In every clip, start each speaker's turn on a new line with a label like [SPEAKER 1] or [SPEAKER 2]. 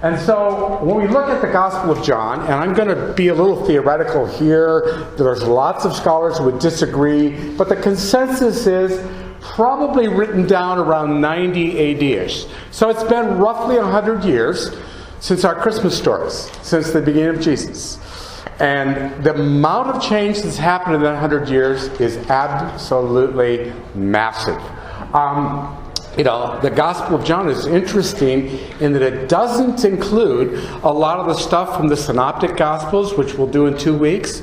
[SPEAKER 1] And so when we look at the Gospel of John, and I'm going to be a little theoretical here, there's lots of scholars who would disagree, but the consensus is probably written down around 90 AD-ish. So it's been roughly 100 years since our Christmas stories, since the beginning of Jesus. And the amount of change that's happened in that 100 years is absolutely massive. The Gospel of John is interesting in that it doesn't include a lot of the stuff from the Synoptic Gospels, which we'll do in 2 weeks.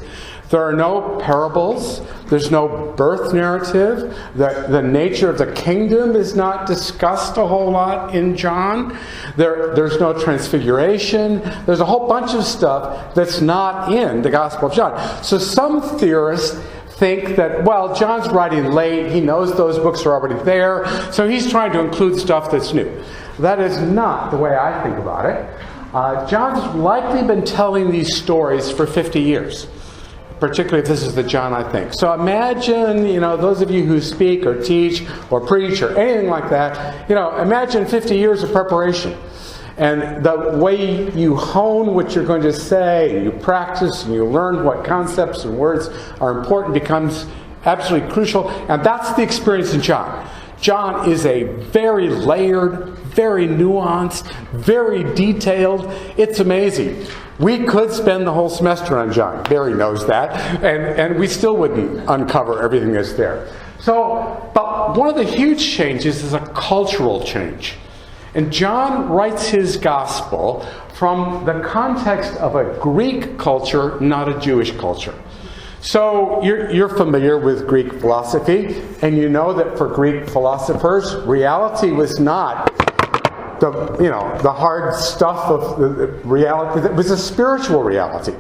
[SPEAKER 1] There are no parables. There's no birth narrative. The nature of the kingdom is not discussed a whole lot in John. There's no transfiguration. There's a whole bunch of stuff that's not in the Gospel of John. So some theorists think that, well, John's writing late. He knows those books are already there. So he's trying to include stuff that's new. That is not the way I think about it. John's likely been telling these stories for 50 years. Particularly if this is the John I think. So imagine, those of you who speak or teach or preach or anything like that, imagine 50 years of preparation. And the way you hone what you're going to say, and you practice and you learn what concepts and words are important becomes absolutely crucial. And that's the experience in John. John is a very layered, very nuanced, very detailed. It's amazing. We could spend the whole semester on John. Barry knows that. And we still wouldn't uncover everything that's there. But one of the huge changes is a cultural change. And John writes his gospel from the context of a Greek culture, not a Jewish culture. So you're familiar with Greek philosophy, and you know that for Greek philosophers, reality was not the hard stuff of the reality. It was a spiritual reality.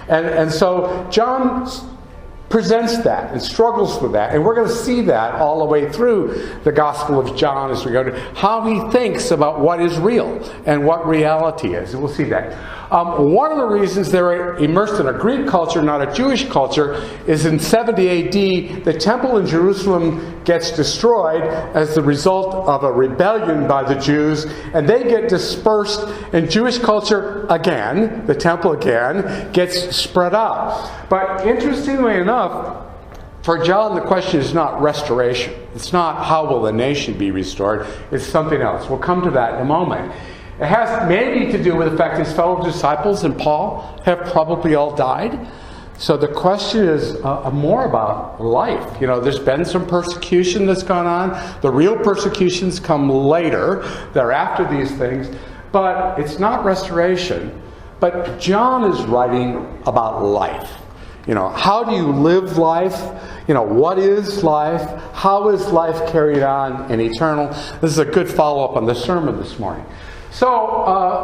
[SPEAKER 1] And so John presents that and struggles with that. And we're going to see that all the way through the Gospel of John as we go to how he thinks about what is real and what reality is. And we'll see that. One of the reasons they're immersed in a Greek culture, not a Jewish culture, is in 70 AD, the temple in Jerusalem gets destroyed as the result of a rebellion by the Jews, and they get dispersed, and Jewish culture again, the temple again, gets spread out. But interestingly enough, for John, the question is not restoration. It's not how will the nation be restored. It's something else. We'll come to that in a moment. It has maybe to do with the fact his fellow disciples and Paul have probably all died. So the question is more about life. There's been some persecution that's gone on. The real persecutions come later. They're after these things. But it's not restoration. But John is writing about life. How do you live life? What is life? How is life carried on and eternal? This is a good follow-up on the sermon this morning. So,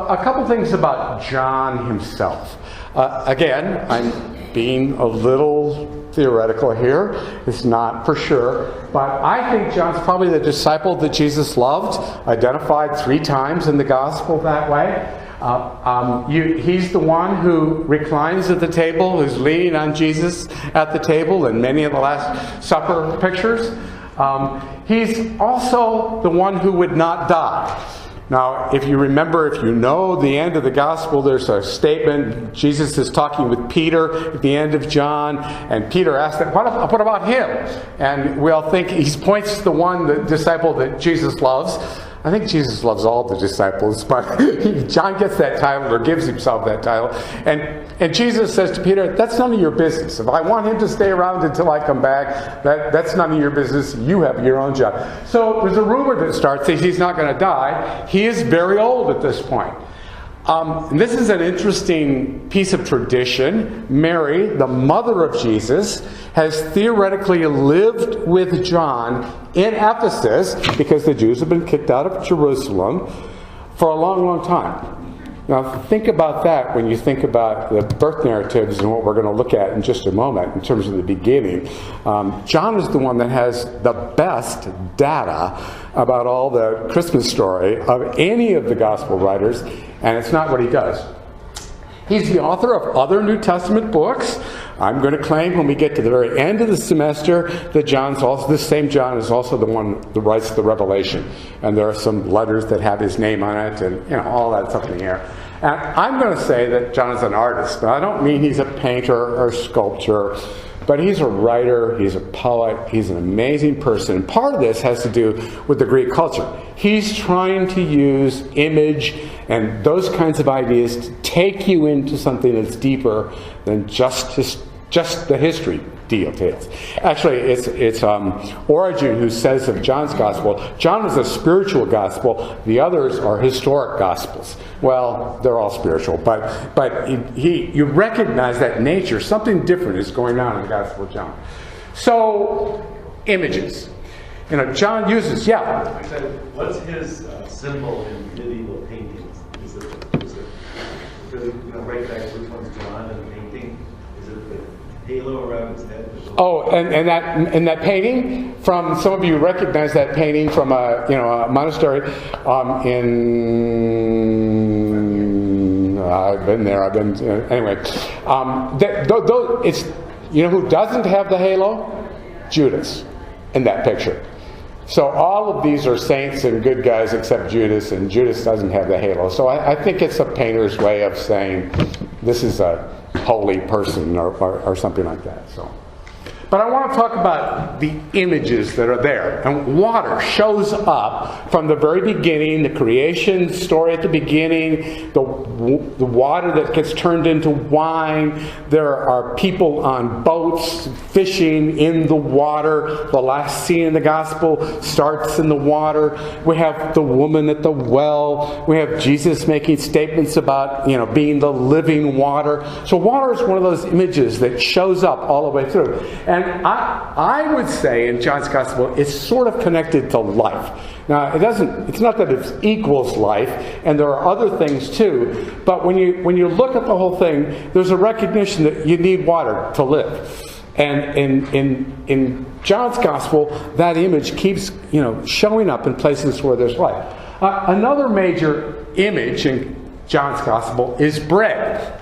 [SPEAKER 1] a couple things about John himself. Again, I'm being a little theoretical here. It's not for sure. But I think John's probably the disciple that Jesus loved, identified 3 times in the gospel that way. He's the one who reclines at the table, who's leaning on Jesus at the table in many of the Last Supper pictures. He's also the one who would not die. Now, if you know the end of the gospel, there's a statement. Jesus is talking with Peter at the end of John, and Peter asks him, what about him? And we all think he points to the disciple that Jesus loves. I think Jesus loves all the disciples, but John gets that title or gives himself that title. And Jesus says to Peter, that's none of your business. If I want him to stay around until I come back, that's none of your business. You have your own job. So there's a rumor that starts that he's not going to die. He is very old at this point. This is an interesting piece of tradition. Mary, the mother of Jesus, has theoretically lived with John in Ephesus because the Jews have been kicked out of Jerusalem for a long, long time. Now, think about that when you think about the birth narratives and what we're going to look at in just a moment in terms of the beginning. John is the one that has the best data about all the Christmas story of any of the gospel writers, and it's not what he does. He's the author of other New Testament books. I'm going to claim when we get to the very end of the semester that this same John is also the one that writes the Revelation. And there are some letters that have his name on it and all that stuff in the air. And I'm going to say that John is an artist. Now, I don't mean he's a painter or sculptor, but he's a writer, he's a poet, he's an amazing person. And part of this has to do with the Greek culture. He's trying to use image and those kinds of ideas to take you into something that's deeper than just the history details. Actually, it's Origen who says of John's gospel, John is a spiritual gospel, the others are historic gospels. Well, they're all spiritual, but you recognize that nature, something different is going on in the Gospel of John. So, images. John uses,
[SPEAKER 2] I said, what's his symbol in medieval paintings? Is it right back which one's John in the painting? Is it the halo around his head?
[SPEAKER 1] Oh, and that painting, from some of you recognize that painting from a monastery I've been there. Anyway. It's who doesn't have the halo? Judas, in that picture. So all of these are saints and good guys except Judas, and Judas doesn't have the halo. So I think it's a painter's way of saying this is a holy person or something like that. So. But I want to talk about the images that are there. And water shows up from the very beginning, the creation story at the beginning, the water that gets turned into wine. There are people on boats fishing in the water. The last scene in the gospel starts in the water. We have the woman at the well. We have Jesus making statements about, being the living water. So water is one of those images that shows up all the way through. And I would say in John's Gospel, it's sort of connected to life. Now, it's not that it equals life, and there are other things too, but when you look at the whole thing, there's a recognition that you need water to live. And in John's Gospel, that image keeps, showing up in places where there's life. Another major image in John's Gospel is bread.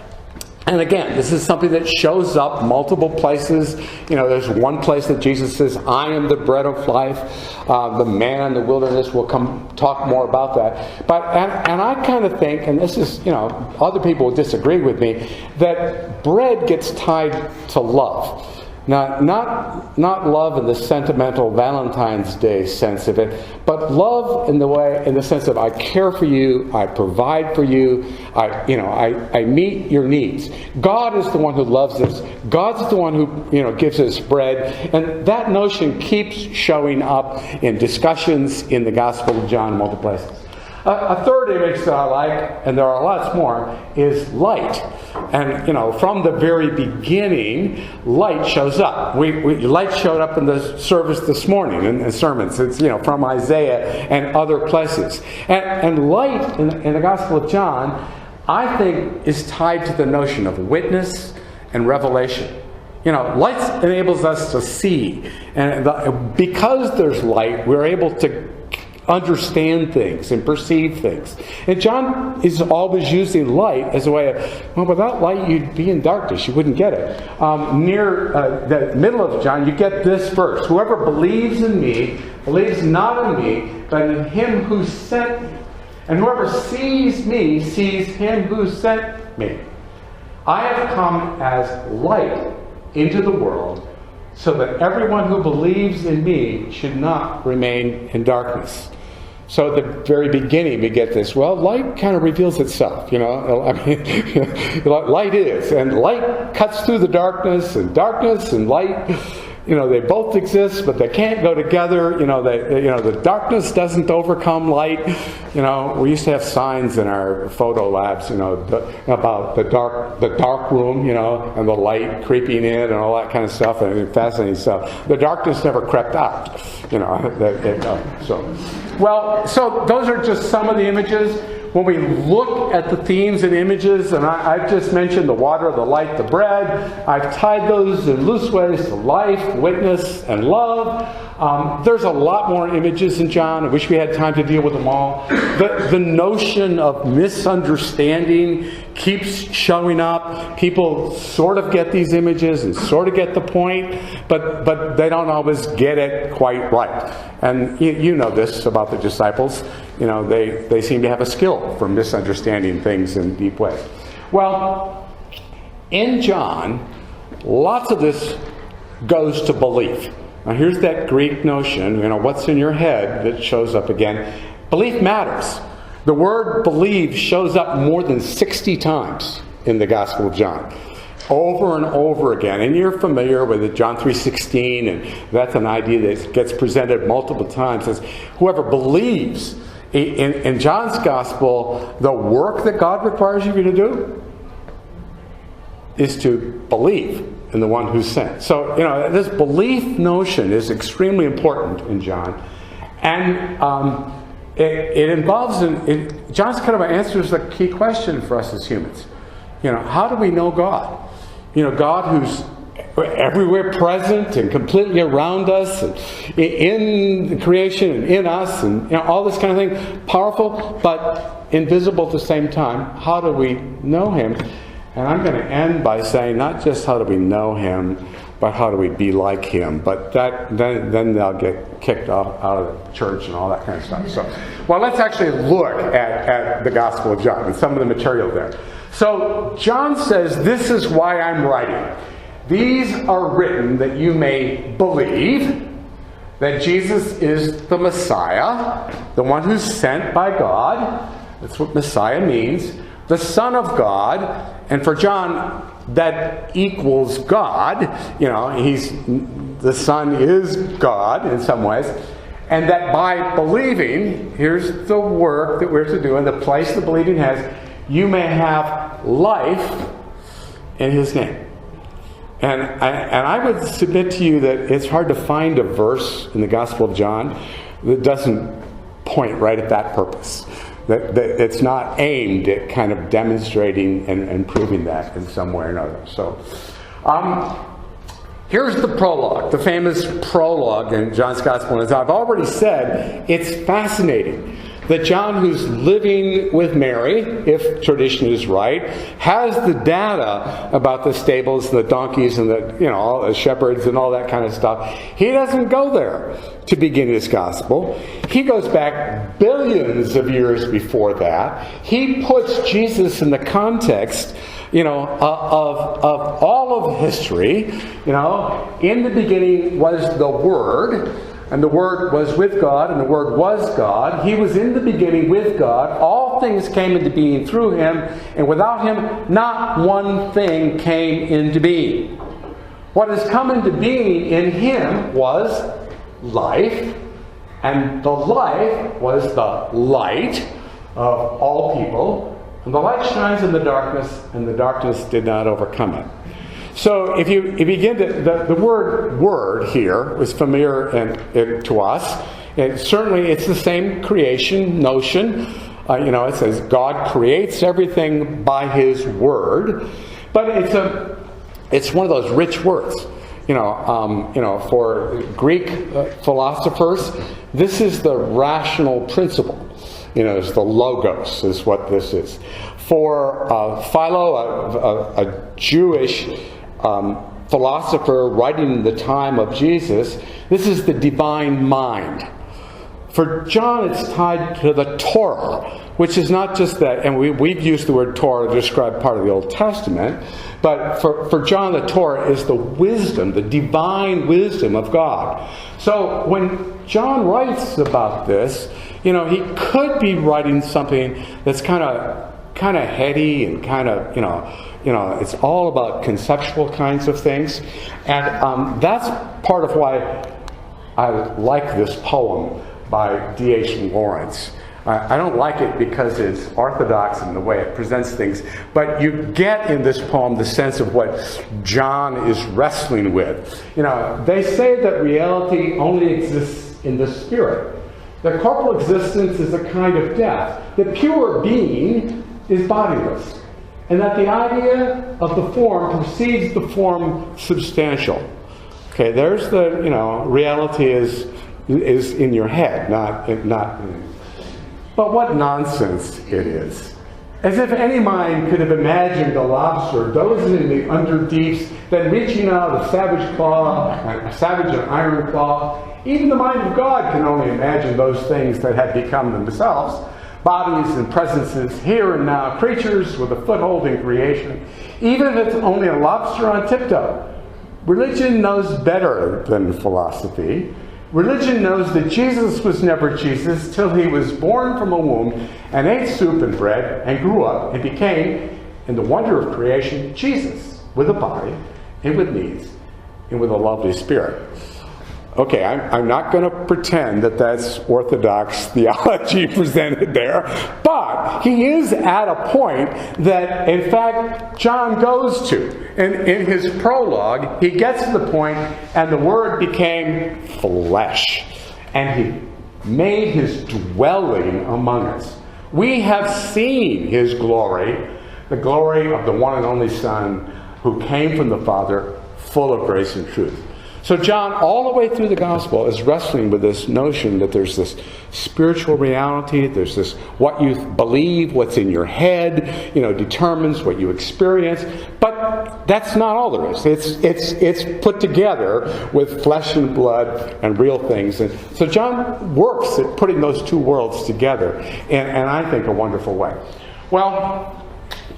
[SPEAKER 1] And again, this is something that shows up multiple places. There's one place that Jesus says, I am the bread of life. The man in the wilderness will come talk more about that. But and I kind of think, and this is, other people will disagree with me, that bread gets tied to love. Now, not love in the sentimental Valentine's Day sense of it, but love in the sense of I care for you, I provide for you, I meet your needs. God is the one who loves us. God's the one who gives us bread, and that notion keeps showing up in discussions in the Gospel of John in multiple places. A third image that I like, and there are lots more, is light. And, from the very beginning, light shows up. Light showed up in the service this morning in sermons. It's, from Isaiah and other places. And light in the Gospel of John, I think, is tied to the notion of witness and revelation. Light enables us to see. And because there's light, we're able to understand things and perceive things. And John is always using light as a way of, without light you'd be in darkness. You wouldn't get it. Near the middle of John, you get this verse. Whoever believes in me, believes not in me, but in him who sent me. And whoever sees me, sees him who sent me. I have come as light into the world, so that everyone who believes in me should not remain in darkness. So at the very beginning we get this, light kind of reveals itself, light is, and light cuts through the darkness and light, they both exist, but they can't go together. The darkness doesn't overcome light. We used to have signs in our photo labs, about the dark room, and the light creeping in and all that kind of stuff, and fascinating stuff. The darkness never crept out, So those are just some of the images. When we look at the themes and images, and I've just mentioned the water, the light, the bread, I've tied those in loose ways to life, witness, and love. There's a lot more images in John. I wish we had time to deal with them all. The notion of misunderstanding keeps showing up. People sort of get these images and sort of get the point, but they don't always get it quite right. And you know this about the disciples. they seem to have a skill for misunderstanding things in deep ways. Well, in John, lots of this goes to belief. Now here's that Greek notion, what's in your head that shows up again. Belief matters. The word believe shows up more than 60 times in the Gospel of John. Over and over again. And you're familiar with John 3:16, and that's an idea that gets presented multiple times as whoever believes. In John's Gospel, the work that God requires you to do is to believe in the one who's sent. So, this belief notion is extremely important in John. And it involves, John's kind of answers a key question for us as humans. How do we know God? God who's everywhere present and completely around us, and in the creation and in us, and all this kind of thing. Powerful, but invisible at the same time. How do we know Him? And I'm going to end by saying not just how do we know Him, but how do we be like Him? But then they'll get kicked out of the church and all that kind of stuff. So, well, let's actually look at the Gospel of John and some of the material there. So John says, this is why I'm writing. These are written that you may believe that Jesus is the Messiah, the one who's sent by God. That's what Messiah means. The Son of God. And for John, that equals God. The Son is God in some ways. And that by believing, here's the work that we're to do, and the place the believing has, you may have life in His name. And I would submit to you that it's hard to find a verse in the Gospel of John that doesn't point right at that purpose. That it's not aimed at kind of demonstrating and proving that in some way or another. So, here's the prologue, the famous prologue in John's Gospel. As I've already said, it's fascinating that John, who's living with Mary, if tradition is right, has the data about the stables and the donkeys and all the shepherds and all that kind of stuff. He doesn't go there to begin his gospel. He goes back billions of years before that. He puts Jesus in the context of all of history. In the beginning was the Word, and the Word was with God, and the Word was God. He was in the beginning with God. All things came into being through Him, and without Him, not one thing came into being. What has come into being in Him was life, and the life was the light of all people. And the light shines in the darkness, and the darkness did not overcome it. So if you begin to, the word here was familiar to us. And certainly it's the same creation notion. It says God creates everything by His word. But it's one of those rich words. For Greek philosophers, this is the rational principle. It's the logos is what this is. For Philo, a Jewish philosopher writing in the time of Jesus, this is the divine mind. For John, it's tied to the Torah, which is not just that, and we've used the word Torah to describe part of the Old Testament, but for John, the Torah is the wisdom, the divine wisdom of God. So when John writes about this, he could be writing something that's kind of heady and kind of, it's all about conceptual kinds of things. And that's part of why I like this poem by D.H. Lawrence. I don't like it because it's orthodox in the way it presents things, but you get in this poem the sense of what John is wrestling with. They say that reality only exists in the spirit. That corporal existence is a kind of death. That pure being is bodiless. And that the idea of the form precedes the form substantial. Okay, there's the, reality is in your head, not. But what nonsense it is. As if any mind could have imagined a lobster dozing in the underdeeps, then reaching out a savage and iron claw. Even the mind of God can only imagine those things that had become themselves, bodies and presences, here and now, creatures with a foothold in creation. Even if it's only a lobster on tiptoe. Religion knows better than philosophy. Religion knows that Jesus was never Jesus till he was born from a womb and ate soup and bread and grew up and became, in the wonder of creation, Jesus, with a body and with needs and with a lovely spirit. Okay, I'm not going to pretend that that's orthodox theology presented there, but he is at a point that, in fact, John goes to. In his prologue, he gets to the point, and the Word became flesh, and he made his dwelling among us. We have seen his glory, the glory of the one and only Son, who came from the Father, full of grace and truth. So John, all the way through the gospel, is wrestling with this notion that there's this spiritual reality, there's this what you believe, what's in your head, determines what you experience. But that's not all there is. It's put together with flesh and blood and real things. And so John works at putting those two worlds together in I think, a wonderful way. Well,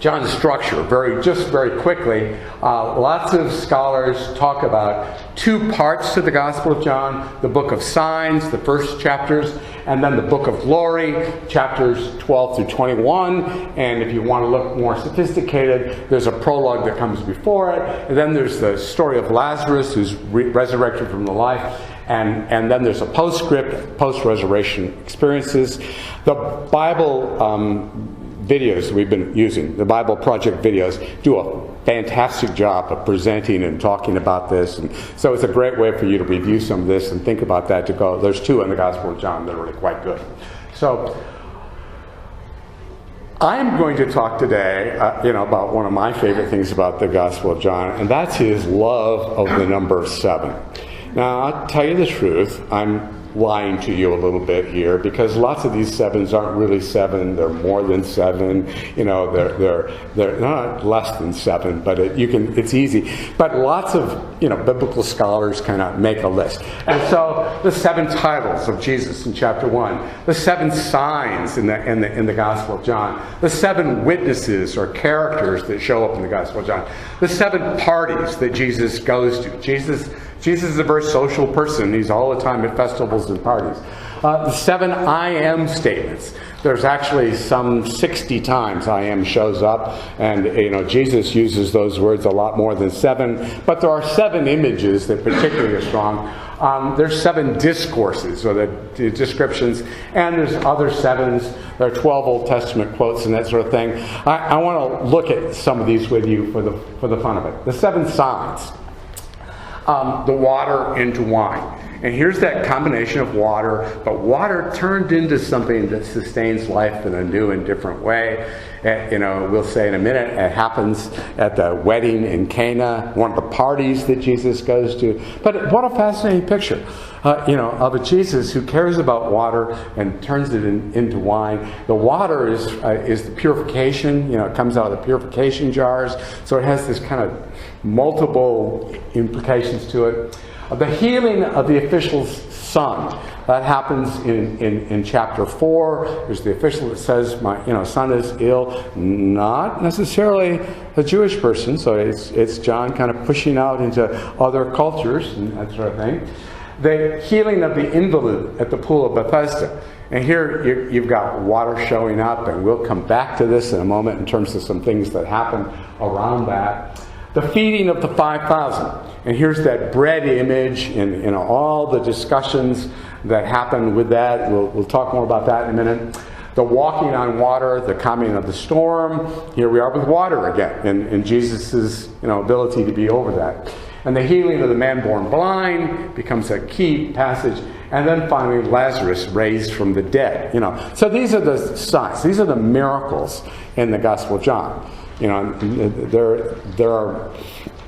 [SPEAKER 1] John's structure, very quickly, lots of scholars talk about two parts to the Gospel of John: the book of signs, the first chapters, and then the book of glory, chapters 12 through 21. And if you want to look more sophisticated, there's a prologue that comes before it, and then there's the story of Lazarus, who's resurrected from the life. And then there's a postscript, post-resurrection experiences. The Bible videos we've been using, the Bible Project videos, do a fantastic job of presenting and talking about this. And so it's a great way for you to review some of this and think about that, to go, there's two in the Gospel of John that are really quite good. So I'm going to talk today, about one of my favorite things about the Gospel of John, and that's his love of the number 7. Now, I'll tell you the truth, I'm lying to you a little bit here, because lots of these 7s aren't really 7. They're more than 7. They're not less than 7, but it's easy. But lots of biblical scholars kind of make a list. And so the 7 titles of Jesus in chapter 1, the 7 signs in the Gospel of John, the 7 witnesses or characters that show up in the Gospel of John, the 7 parties that Jesus goes to. Jesus is a very social person. He's all the time at festivals and parties. The 7 I am statements. There's actually some 60 times I am shows up, and Jesus uses those words a lot more than 7. But there are 7 images that particularly are strong. There's 7 discourses, or the descriptions, and there's other 7s. There are 12 Old Testament quotes and that sort of thing. I want to look at some of these with you for the fun of it. The 7 signs. The water into wine. And here's that combination of water, but water turned into something that sustains life in a new and different way. We'll say in a minute, it happens at the wedding in Cana, one of the parties that Jesus goes to. But what a fascinating picture, of a Jesus who cares about water and turns it into wine. The water is the purification, it comes out of the purification jars, so it has this kind of multiple implications to it. The healing of the official's son. That happens in chapter 4. There's the official that says, my son is ill. Not necessarily a Jewish person, so it's John kind of pushing out into other cultures and that sort of thing. The healing of the invalid at the pool of Bethesda. And here you've got water showing up, and we'll come back to this in a moment in terms of some things that happen around that. The feeding of the 5,000. And here's that bread image and all the discussions that happen with that. We'll talk more about that in a minute. The walking on water, the calming of the storm. Here we are with water again, and Jesus' ability to be over that. And the healing of the man born blind becomes a key passage. And then finally, Lazarus raised from the dead. So these are the signs. These are the miracles in the Gospel of John. There are,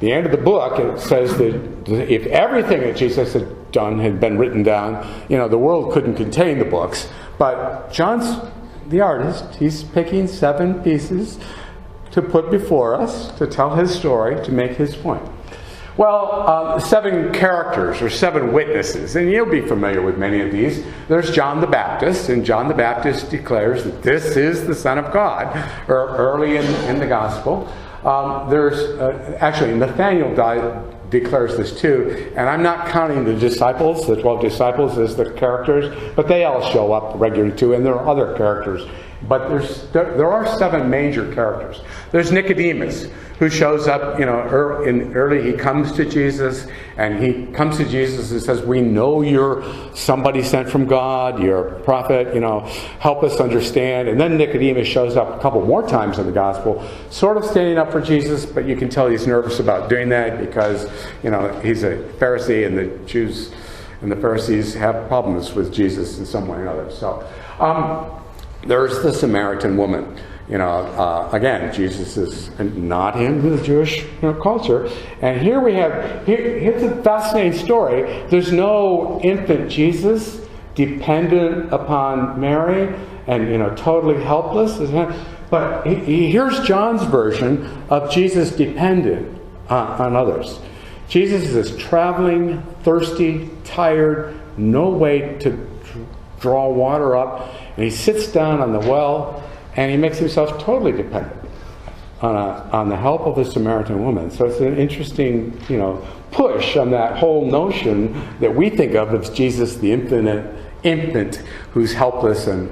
[SPEAKER 1] the end of the book, it says that if everything that Jesus had done had been written down, the world couldn't contain the books. But the artist, he's picking 7 pieces to put before us, to tell his story, to make his point. Well, 7 characters or 7 witnesses, and you'll be familiar with many of these. There's John the Baptist, and John the Baptist declares that this is the Son of God, early in the Gospel. There's actually Nathaniel declares this too, and I'm not counting the disciples, the 12 disciples as the characters, but they all show up regularly too, and there are other characters. But there are 7 major characters. There's Nicodemus, who shows up, early he comes to Jesus, and he comes to Jesus and says, we know you're somebody sent from God, you're a prophet, help us understand. And then Nicodemus shows up a couple more times in the gospel, sort of standing up for Jesus, but you can tell he's nervous about doing that because, he's a Pharisee, and the Jews and the Pharisees have problems with Jesus in some way or another. So, there's the Samaritan woman. Again, Jesus is not in the Jewish culture. And here we have, here's a fascinating story. There's no infant Jesus dependent upon Mary and, totally helpless. But here's John's version of Jesus dependent on others. Jesus is traveling, thirsty, tired, no way to draw water up. And he sits down on the well, and he makes himself totally dependent on the help of the Samaritan woman. So it's an interesting, push on that whole notion that we think of as Jesus, the infant who's helpless. And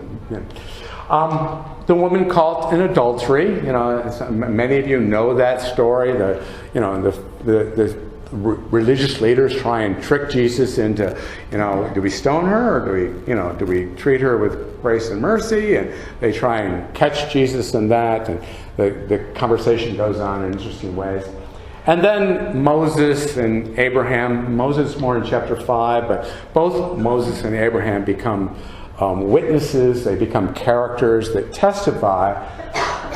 [SPEAKER 1] the woman caught in adultery. Many of you know that story. The religious leaders try and trick Jesus into, do we stone her, or do we treat her with grace and mercy? And they try and catch Jesus in that, and the conversation goes on in interesting ways. And then Moses and Abraham. Moses more in chapter 5, but both Moses and Abraham become witnesses. They become characters that testify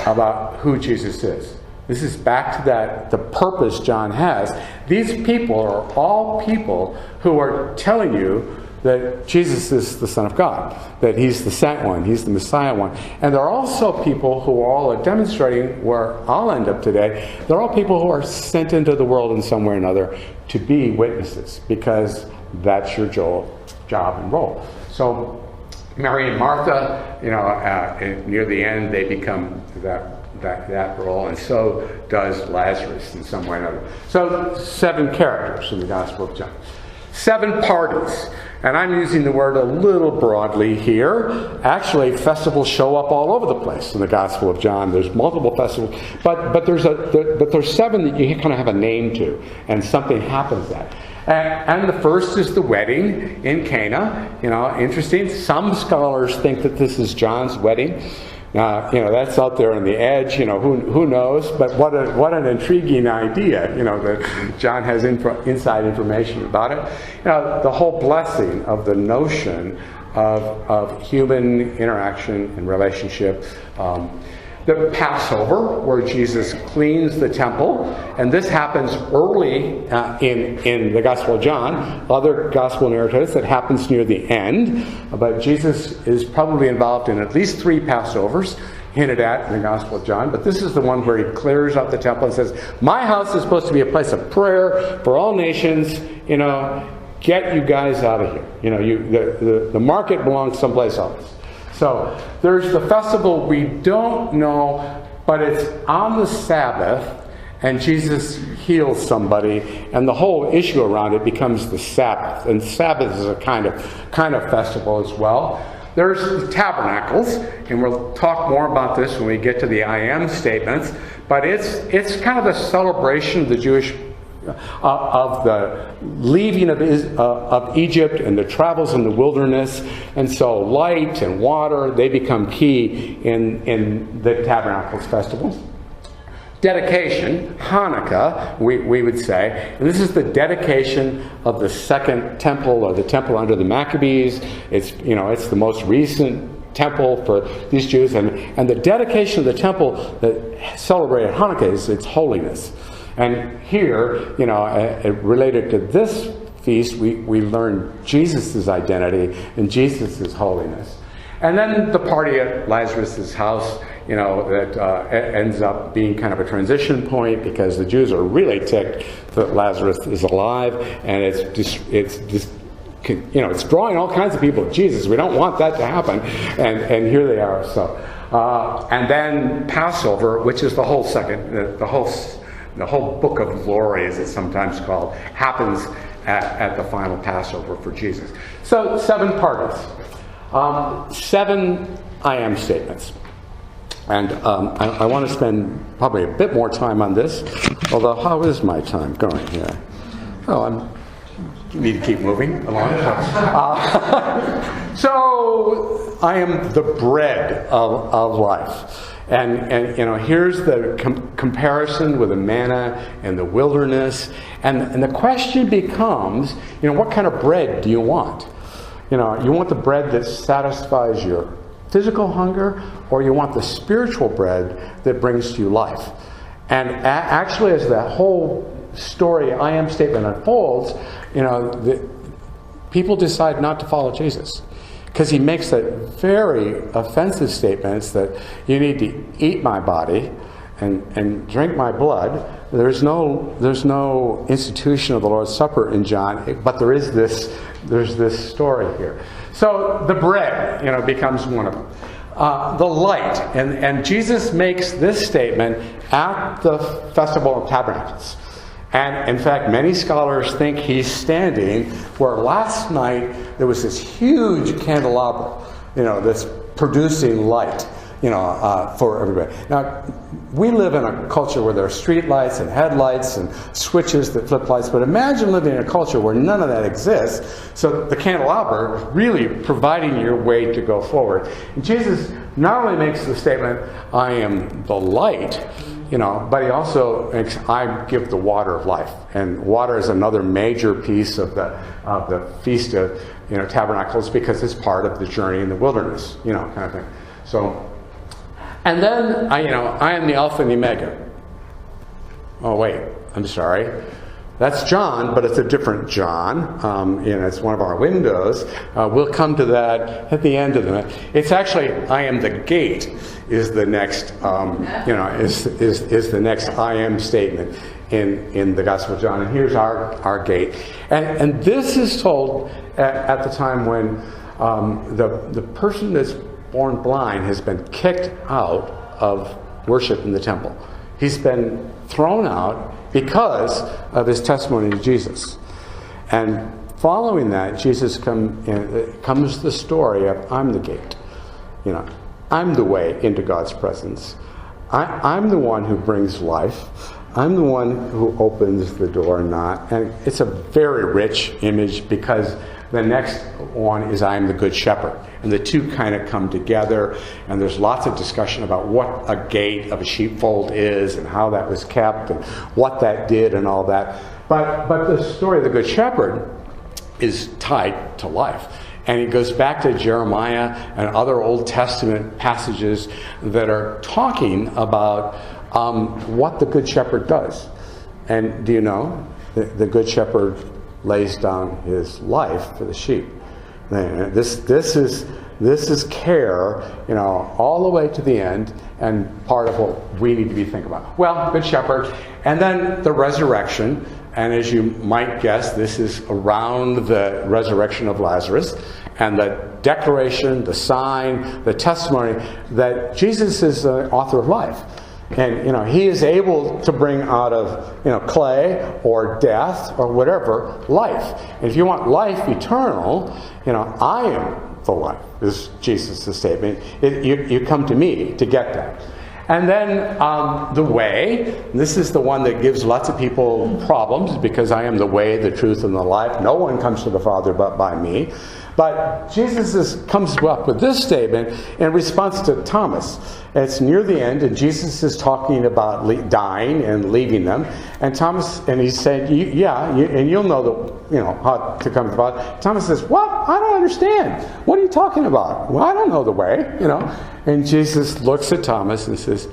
[SPEAKER 1] about who Jesus is. This is back to the purpose John has. These people are all people who are telling you that Jesus is the Son of God, that he's the sent one, he's the Messiah one. And they're also people who all are demonstrating where I'll end up today. They're all people who are sent into the world in some way or another to be witnesses, because that's your job and role. So Mary and Martha, near the end, they become that role, and so does Lazarus in some way or another. So 7 characters in the Gospel of John. 7 parties. And I'm using the word a little broadly here. Actually, festivals show up all over the place in the Gospel of John. There's multiple festivals, but there's 7 that you kind of have a name to, and something happens that. And the first is the wedding in Cana. Interesting. Some scholars think that this is John's wedding. That's out there on the edge. Who knows? But what an intriguing idea. That John has inside information about it. The whole blessing of the notion of human interaction and relationship. The Passover, where Jesus cleans the temple, and this happens early in the Gospel of John. Other Gospel narratives, it happens near the end, but Jesus is probably involved in at least 3 Passovers hinted at in the Gospel of John. But this is the one where he clears up the temple and says, "My house is supposed to be a place of prayer for all nations. Get you guys out of here. The market belongs someplace else." So there's the festival we don't know, but it's on the Sabbath, and Jesus heals somebody, and the whole issue around it becomes the Sabbath. And Sabbath is a kind of festival as well. There's the tabernacles, and we'll talk more about this when we get to the I am statements. But it's kind of a celebration of the Jewish of the leaving of Egypt and the travels in the wilderness. And so light and water, they become key in the Tabernacles festival. Dedication, Hanukkah, we would say. And this is the dedication of the second temple, or the temple under the Maccabees. It's the most recent temple for these Jews. And the dedication of the temple that celebrated Hanukkah is its holiness. And here, related to this feast, we learn Jesus' identity and Jesus' holiness. And then the party at Lazarus' house, that ends up being kind of a transition point because the Jews are really ticked that Lazarus is alive, and it's drawing all kinds of people to Jesus. We don't want that to happen, and here they are. So, and then Passover, which is the whole book of glory, as it's sometimes called, happens at the final Passover for Jesus. So 7 parties, 7 I am statements. And I want to spend probably a bit more time on this, although how is my time going here? Oh, need to keep moving along. So I am the bread of life. And here's the comparison with the manna and the wilderness. And the question becomes, what kind of bread do you want? You want the bread that satisfies your physical hunger, or you want the spiritual bread that brings you life? And actually, as that whole story, I am statement unfolds, people decide not to follow Jesus. Because he makes that very offensive statements that you need to eat my body and drink my blood. There's no institution of the Lord's Supper in John, but there's this story here. So the bread, becomes one of them. The light, and Jesus makes this statement at the Festival of Tabernacles. And in fact, many scholars think he's standing where last night there was this huge candelabra, that's producing light, for everybody. Now, we live in a culture where there are street lights and headlights and switches that flip lights, but imagine living in a culture where none of that exists. So the candelabra really providing your way to go forward. And Jesus not only makes the statement, I am the light, but he also makes, I give the water of life. And water is another major piece of the Feast of Tabernacles, because it's part of the journey in the wilderness, kind of thing. So, and then I am the Alpha and the Omega. Oh wait, I'm sorry. That's John, but it's a different John. It's one of our windows. We'll come to that at the end of the. It's actually I am the gate is the next is the next I am statement in the Gospel of John. And here's our gate. And this is told at the time when the person that's born blind has been kicked out of worship in the temple. He's been thrown out because of his testimony to Jesus. And following that, Jesus comes the story of I'm the gate. I'm the way into God's presence. I'm the one who brings life. I'm the one who opens the door, not. And it's a very rich image because the next one is I am the good shepherd. And the two kind of come together, and there's lots of discussion about what a gate of a sheepfold is and how that was kept and what that did and all that. But the story of the good shepherd is tied to life. And it goes back to Jeremiah and other Old Testament passages that are talking about what the good shepherd does. And do you know, the good shepherd lays down his life for the sheep. This is care, all the way to the end, and part of what we need to be thinking about. Well, good shepherd, and then the resurrection. And as you might guess, this is around the resurrection of Lazarus and the declaration, the sign, the testimony that Jesus is the author of life. And, he is able to bring out of, clay or death or whatever, life. And if you want life eternal, I am the life, is Jesus' statement. You come to me to get that. And then the way, this is the one that gives lots of people problems because I am the way, the truth, and the life. No one comes to the Father but by me. But Jesus comes up with this statement in response to Thomas. It's near the end, and Jesus is talking about dying and leaving them. And he said, and you'll know how to come to the Father. Thomas says, what? I don't understand. What are you talking about? Well, I don't know the way, And Jesus looks at Thomas and says,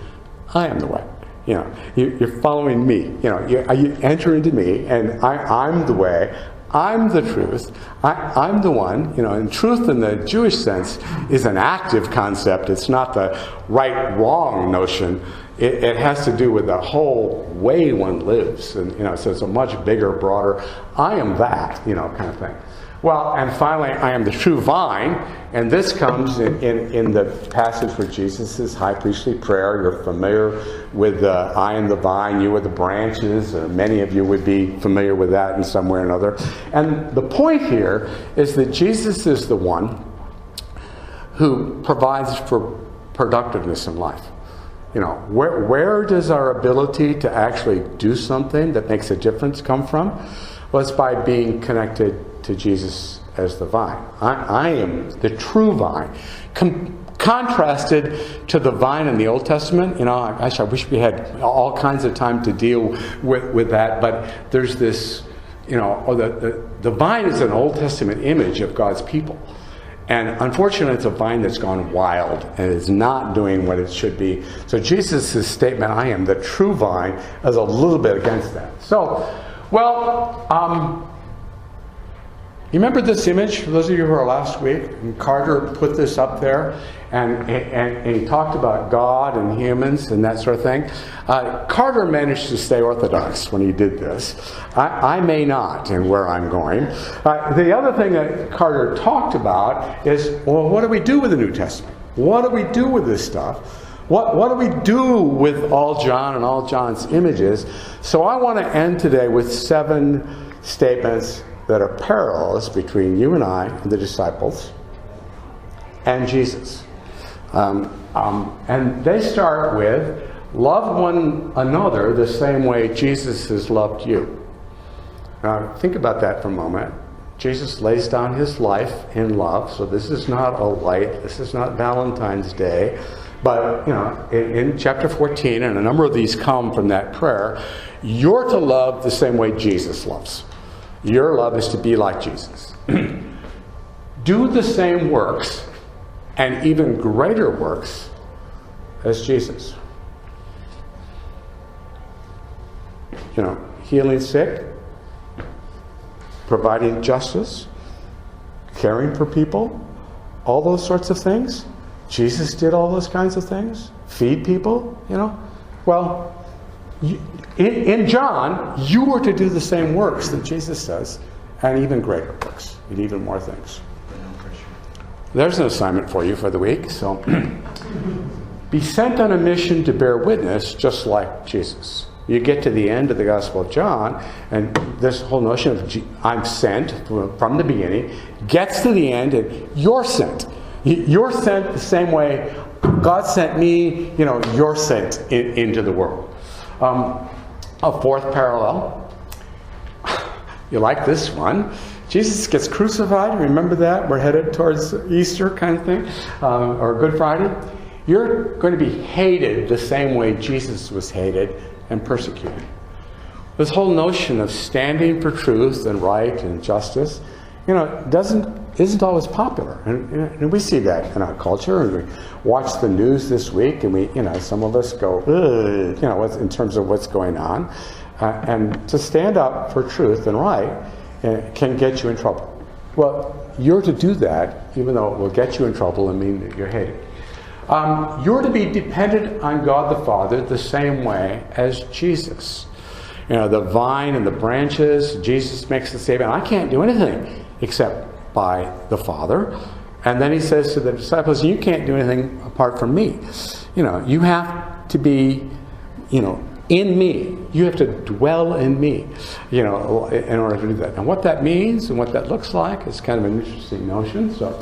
[SPEAKER 1] I am the way. You're following me. You enter into me, and I'm the way. I'm the truth. I'm the one, and truth in the Jewish sense is an active concept. It's not the right-wrong notion. It has to do with the whole way one lives. And, so it's a much bigger, broader, I am that, kind of thing. Well, and finally, I am the true vine, and this comes in the passage where Jesus' high priestly prayer. You're familiar with I am the vine, you are the branches, or many of you would be familiar with that in some way or another. And the point here is that Jesus is the one who provides for productiveness in life. Where does our ability to actually do something that makes a difference come from? Well, it's by being connected to Jesus as the vine. I am the true vine. Contrasted to the vine in the Old Testament, I wish we had all kinds of time to deal with that, but there's this, the vine is an Old Testament image of God's people. And unfortunately, it's a vine that's gone wild and is not doing what it should be. So Jesus' statement, I am the true vine, is a little bit against that. So, you remember this image, for those of you who were last week? And Carter put this up there, and he talked about God and humans and that sort of thing. Carter managed to stay orthodox when he did this. I may not in where I'm going. The other thing that Carter talked about is, well, what do we do with the New Testament? What do we do with this stuff? What do we do with all John and all John's images? So I want to end today with 7 statements that are parallels between you and I, and the disciples, and Jesus. And they start with, love one another the same way Jesus has loved you. Now, think about that for a moment. Jesus lays down his life in love, so this is not a light, this is not Valentine's Day, but, in chapter 14, and a number of these come from that prayer, you're to love the same way Jesus loves. Your love is to be like Jesus. Do the same works, and even greater works, as Jesus. Healing sick, providing justice, caring for people, all those sorts of things. Jesus did all those kinds of things. Feed people, Well, in John, you were to do the same works that Jesus does, and even greater works, and even more things. There's an assignment for you for the week. So, be sent on a mission to bear witness, just like Jesus. You get to the end of the Gospel of John, and this whole notion of I'm sent from the beginning gets to the end, and you're sent. You're sent the same way God sent me. You're sent into the world. A fourth parallel. You like this one. Jesus gets crucified. Remember that? We're headed towards Easter kind of thing, or Good Friday. You're going to be hated the same way Jesus was hated and persecuted. This whole notion of standing for truth and right and justice, isn't always popular, and we see that in our culture. And we watch the news this week, and we, some of us go, in terms of what's going on, and to stand up for truth and right can get you in trouble. Well, you're to do that, even though it will get you in trouble and mean that you're hated. You're to be dependent on God the Father the same way as Jesus. The vine and the branches, Jesus makes the statement, I can't do anything except by the Father. And then he says to the disciples, you can't do anything apart from me. You have to be, in me. You have to dwell in me, in order to do that. And what that means and what that looks like is kind of an interesting notion. So,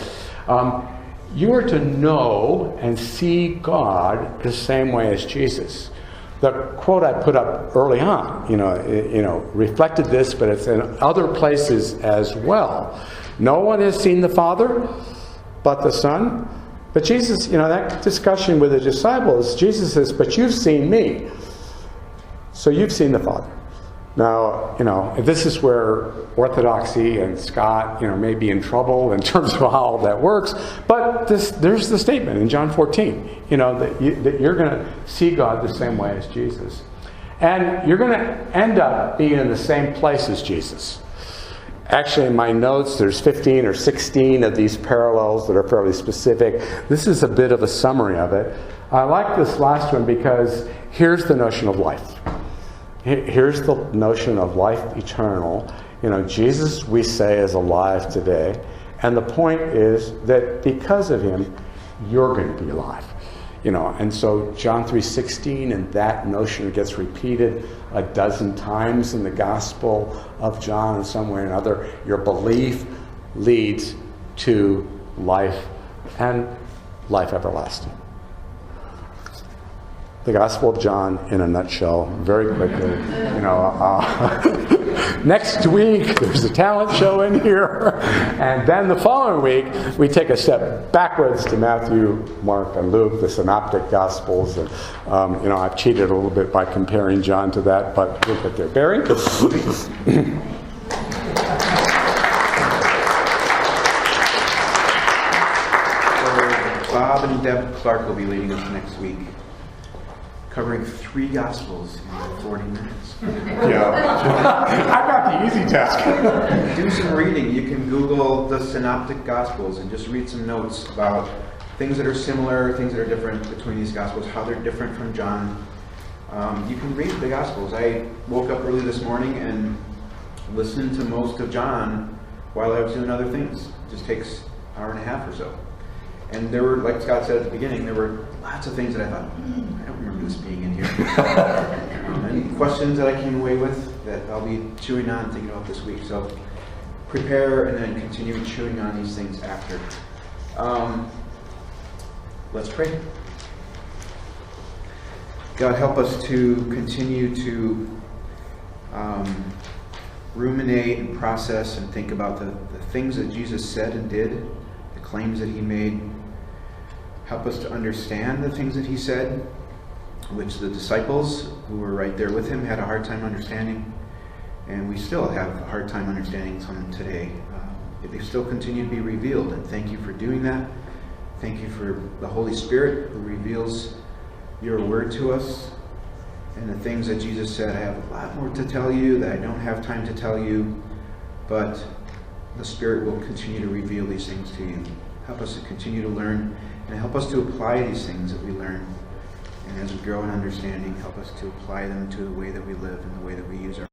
[SPEAKER 1] you are to know and see God the same way as Jesus. The quote I put up early on, reflected this, but it's in other places as well. No one has seen the Father but the Son. But Jesus, that discussion with the disciples, Jesus says, but you've seen me. So you've seen the Father. Now, this is where Orthodoxy and Scott, may be in trouble in terms of how all that works. But there's the statement in John 14, that you're going to see God the same way as Jesus. And you're going to end up being in the same place as Jesus. Actually, in my notes, there's 15 or 16 of these parallels that are fairly specific. This is a bit of a summary of it. I like this last one because here's the notion of life. Here's the notion of life eternal. Jesus, we say, is alive today. And the point is that because of him, you're going to be alive. And so John 3:16, and that notion gets repeated a dozen times in the Gospel of John in some way or another. Your belief leads to life and life everlasting. The Gospel of John in a nutshell, very quickly. Next week there's a talent show in here, and then the following week we take a step backwards to Matthew, Mark, and Luke, the Synoptic Gospels. And I've cheated a little bit by comparing John to that, but we'll get there. Barry.
[SPEAKER 3] Bob and Deb Clark will be leading us next week, covering 3 Gospels in 40 minutes.
[SPEAKER 1] Yeah. I got the easy task.
[SPEAKER 3] Do some reading. You can Google the Synoptic Gospels and just read some notes about things that are similar, things that are different between these Gospels, how they're different from John. You can read the Gospels. I woke up early this morning and listened to most of John while I was doing other things. It just takes an hour and a half or so. And there were, like Scott said at the beginning, there were lots of things that I thought, I don't remember this being in here. And questions that I came away with that I'll be chewing on and thinking about this week. So prepare and then continue chewing on these things after. Let's pray. God, help us to continue to ruminate and process and think about the things that Jesus said and did, the claims that he made. Help us to understand the things that he said, which the disciples who were right there with him had a hard time understanding, and we still have a hard time understanding some today. They still continue to be revealed, and thank you for doing that. Thank you for the Holy Spirit who reveals your word to us, and the things that Jesus said. I have a lot more to tell you that I don't have time to tell you, but the Spirit will continue to reveal these things to you. Help us to continue to learn, and help us to apply these things that we learn. And as we grow in understanding, help us to apply them to the way that we live and the way that we use our